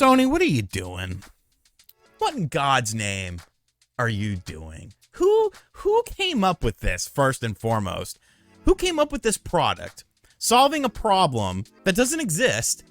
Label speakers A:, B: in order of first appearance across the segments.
A: Sony, what are you doing? What in God's name are you doing? Who came up with this, first and foremost? Who came up with this product? Solving a problem that doesn't exist,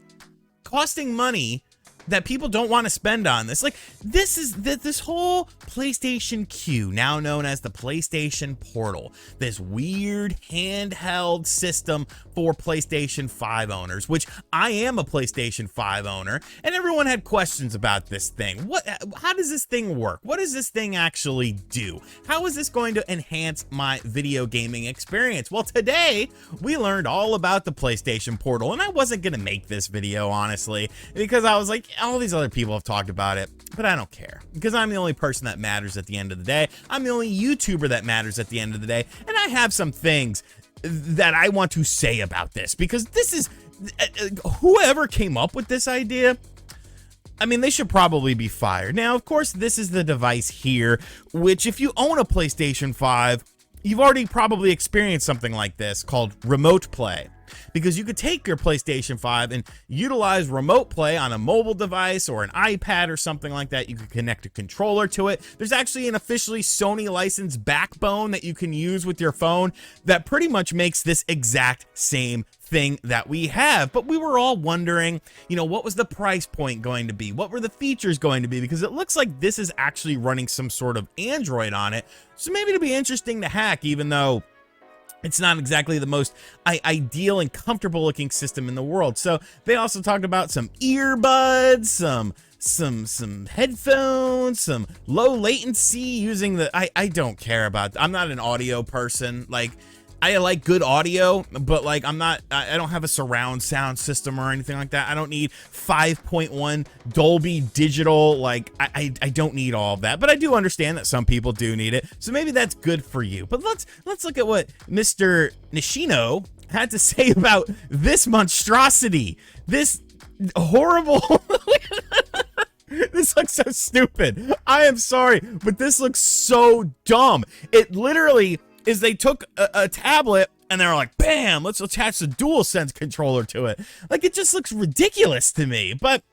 A: costing money that people don't want to spend on this. Like, this whole PlayStation Q, now known as the PlayStation Portal, this weird handheld system for PlayStation 5 owners, which I am a PlayStation 5 owner, and everyone had questions about this thing. How does this thing work? What does this thing actually do? How is this going to enhance my video gaming experience? Well, today we learned all about the PlayStation Portal, and I wasn't gonna make this video, honestly, because I was like, all these other people have talked about it, but I don't care, because I'm the only person that matters at the end of the day. I'm the only YouTuber that matters at the end of the day, and I have some things that I want to say about this, because this is, whoever came up with this idea, I mean, they should probably be fired. Now, of course, this is the device here, which if you own a PlayStation 5, you've already probably experienced something like this called remote play. Because you could take your PlayStation 5 and utilize remote play on a mobile device or an iPad or something like that. You could connect a controller to it. There's actually an officially Sony licensed backbone that you can use with your phone that pretty much makes this exact same thing that we have. But we were all wondering, you know, what was the price point going to be? What were the features going to be? Because it looks like this is actually running some sort of Android on it. So maybe it'll be interesting to hack, even though it's not exactly the most ideal and comfortable looking system in the world. So they also talked about some earbuds, some headphones, some low latency using the, I don't care about, I'm not an audio person. Like, I like good audio, but like I don't have a surround sound system or anything like that. I don't need 5.1 Dolby Digital. Like I don't need all of that, but I do understand that some people do need it. So maybe that's good for you. But let's look at what Mr. Nishino had to say about this monstrosity, this horrible. This looks so stupid. I am sorry, but this looks so dumb. It literally is, they took a tablet and they were like, bam, let's attach the DualSense controller to it. Like, it just looks ridiculous to me, but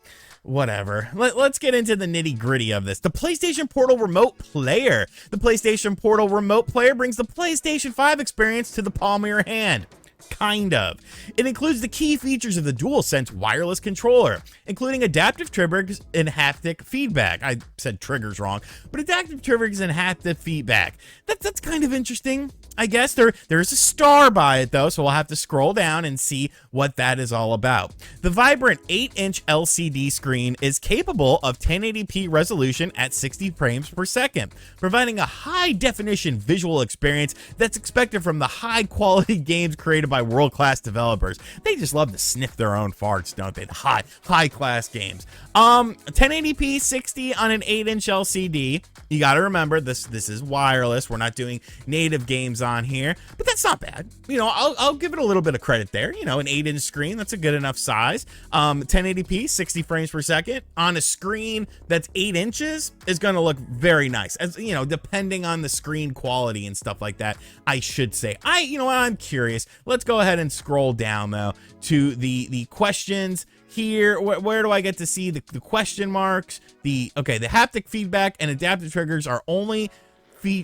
A: whatever. Let's get into the nitty gritty of this. The PlayStation Portal Remote Player. The PlayStation Portal Remote Player brings the PlayStation 5 experience to the palm of your hand. Kind of. It includes the key features of the DualSense wireless controller, including adaptive triggers and haptic feedback. I said triggers wrong, but adaptive triggers and haptic feedback. That's kind of interesting. I guess there's a star by it though, so we'll have to scroll down and see what that is all about. The vibrant 8-inch LCD screen is capable of 1080p resolution at 60 frames per second, providing a high-definition visual experience that's expected from the high-quality games created by world-class developers. They just love to sniff their own farts, don't they? The high-class games. 1080p 60 on an 8-inch LCD. You got to remember, this is wireless. We're not doing native games on here, but that's not bad. You know, I'll give it a little bit of credit there. You know, an 8-inch screen, that's a good enough size. 1080p 60 frames per second on a screen that's 8 inches is going to look very nice, as you know, depending on the screen quality and stuff like that, I should say. You know what, I'm curious. Let's go ahead and scroll down though to the questions here. Where do I get to see the question marks? The haptic feedback and adaptive triggers are only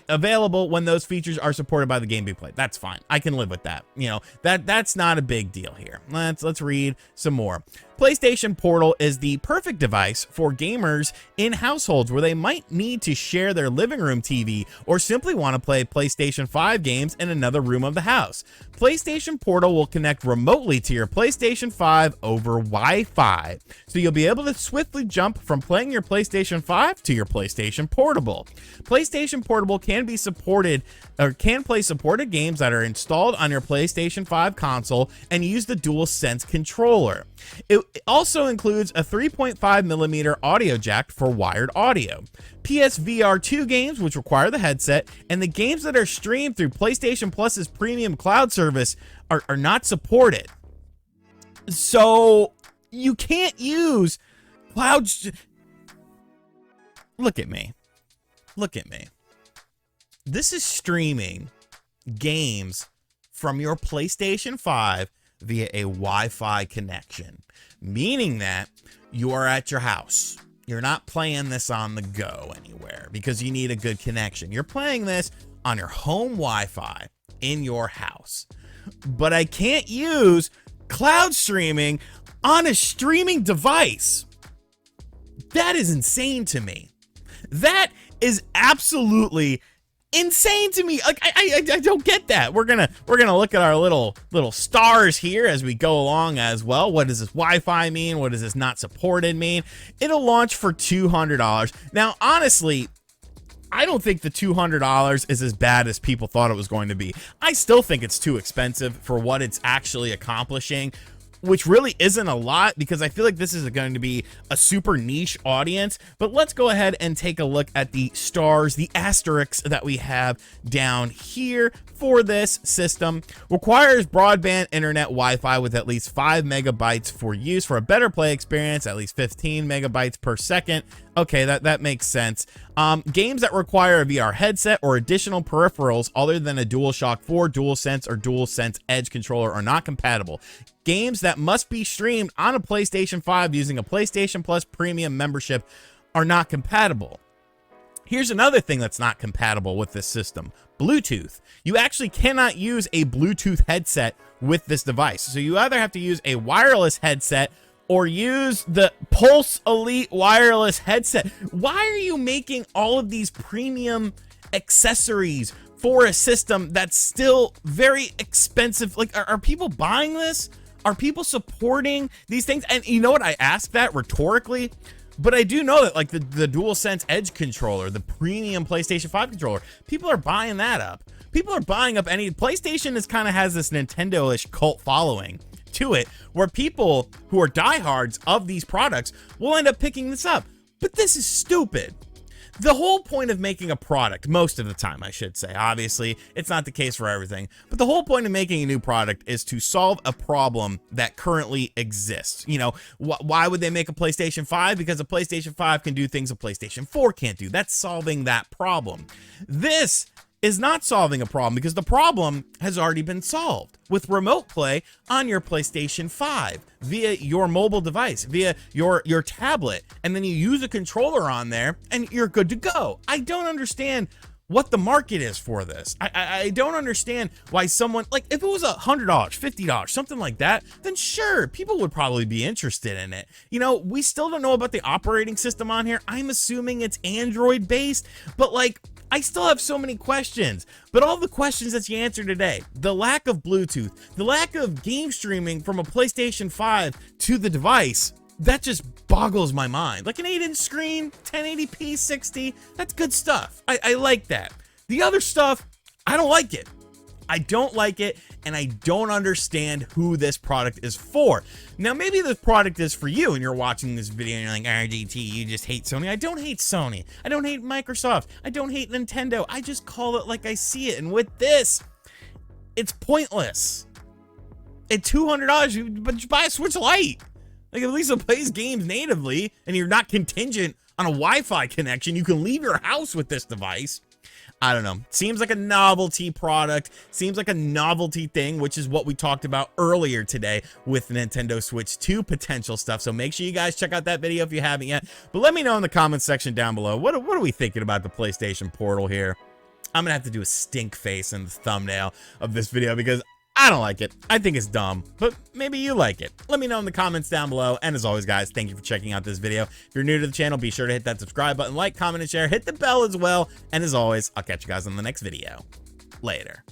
A: available when those features are supported by the game being played. That's fine. I can live with that. You know, that's not a big deal here. Let's read some more. PlayStation Portal is the perfect device for gamers in households where they might need to share their living room TV or simply want to play PlayStation 5 games in another room of the house. PlayStation Portal will connect remotely to your PlayStation 5 over Wi-Fi, so you'll be able to swiftly jump from playing your PlayStation 5 to your PlayStation Portable. PlayStation Portable can be supported or can play supported games that are installed on your PlayStation 5 console and use the DualSense controller. It also includes a 3.5mm audio jack for wired audio. PSVR 2 games, which require the headset, and the games that are streamed through PlayStation Plus's premium cloud service are not supported. So you can't use cloud. Look at me. Look at me. This is streaming games from your PlayStation 5 via a Wi-Fi connection, meaning that you are at your house. You're not playing this on the go anywhere because you need a good connection. You're playing this on your home Wi-Fi in your house. But I can't use cloud streaming on a streaming device. That is insane to me. That is absolutely insane to me. Like I don't get that. We're gonna look at our little stars here as we go along as well. What does this Wi-Fi mean? What does this not supported mean? It'll launch for $200. Now, honestly, I don't think the $200 is as bad as people thought it was going to be. I still think it's too expensive for what it's actually accomplishing, which really isn't a lot because I feel like this is going to be a super niche audience. But let's go ahead and take a look at the stars, the asterisks that we have down here for this system. Requires broadband internet Wi-Fi with at least 5 megabytes for use for a better play experience, at least 15 megabytes per second. Okay, that makes sense. Games that require a VR headset or additional peripherals other than a DualShock 4, DualSense, or DualSense Edge controller are not compatible. Games that must be streamed on a PlayStation 5 using a PlayStation Plus premium membership are not compatible. Here's another thing that's not compatible with this system: Bluetooth. You actually cannot use a Bluetooth headset with this device. So you either have to use a wireless headset or use the Pulse Elite wireless headset. Why are you making all of these premium accessories for a system that's still very expensive? Like, are people buying this? Are people supporting these things? And you know what? I ask that rhetorically, but I do know that like the DualSense Edge controller, the premium PlayStation 5 controller, people are buying that up. People are buying up any PlayStation has this Nintendo-ish cult following to it, where people who are diehards of these products will end up picking this up. But this is stupid. The whole point of making a product, most of the time I should say, obviously it's not the case for everything, but the whole point of making a new product is to solve a problem that currently exists. You know, why would they make a PlayStation 5? Because a PlayStation 5 can do things a PlayStation 4 can't do. That's solving that problem. This is not solving a problem because the problem has already been solved with remote play on your PlayStation 5 via your mobile device, via your tablet, and then you use a controller on there and you're good to go. I don't understand what the market is for this. I don't understand why someone, like, if it was $100, $50, something like that, then sure, people would probably be interested in it. You know, we still don't know about the operating system on here. I'm assuming it's Android based, but like, I still have so many questions. But all the questions that you answered today, the lack of Bluetooth, the lack of game streaming from a PlayStation 5 to the device, that just boggles my mind. Like an 8-inch screen, 1080p, 60, that's good stuff. I like that. The other stuff, I don't like it. I don't like it, and I don't understand who this product is for. Now, maybe this product is for you, and you're watching this video, and you're like, RGT, you just hate Sony. I don't hate Sony. I don't hate Microsoft. I don't hate Nintendo. I just call it like I see it, and with this, it's pointless. At $200, but you buy a Switch Lite. Like, at least it plays games natively, and you're not contingent on a Wi-Fi connection. You can leave your house with this device. I don't know. Seems like a novelty product. Seems like a novelty thing, which is what we talked about earlier today with Nintendo Switch 2 potential stuff. So make sure you guys check out that video if you haven't yet. But let me know in the comments section down below. What are we thinking about the PlayStation Portal here? I'm going to have to do a stink face in the thumbnail of this video because I don't like it. I think it's dumb, but maybe you like it. Let me know in the comments down below. And as always, guys, thank you for checking out this video. If you're new to the channel, be sure to hit that subscribe button, like, comment, and share. Hit the bell as well. And as always, I'll catch you guys on the next video. Later.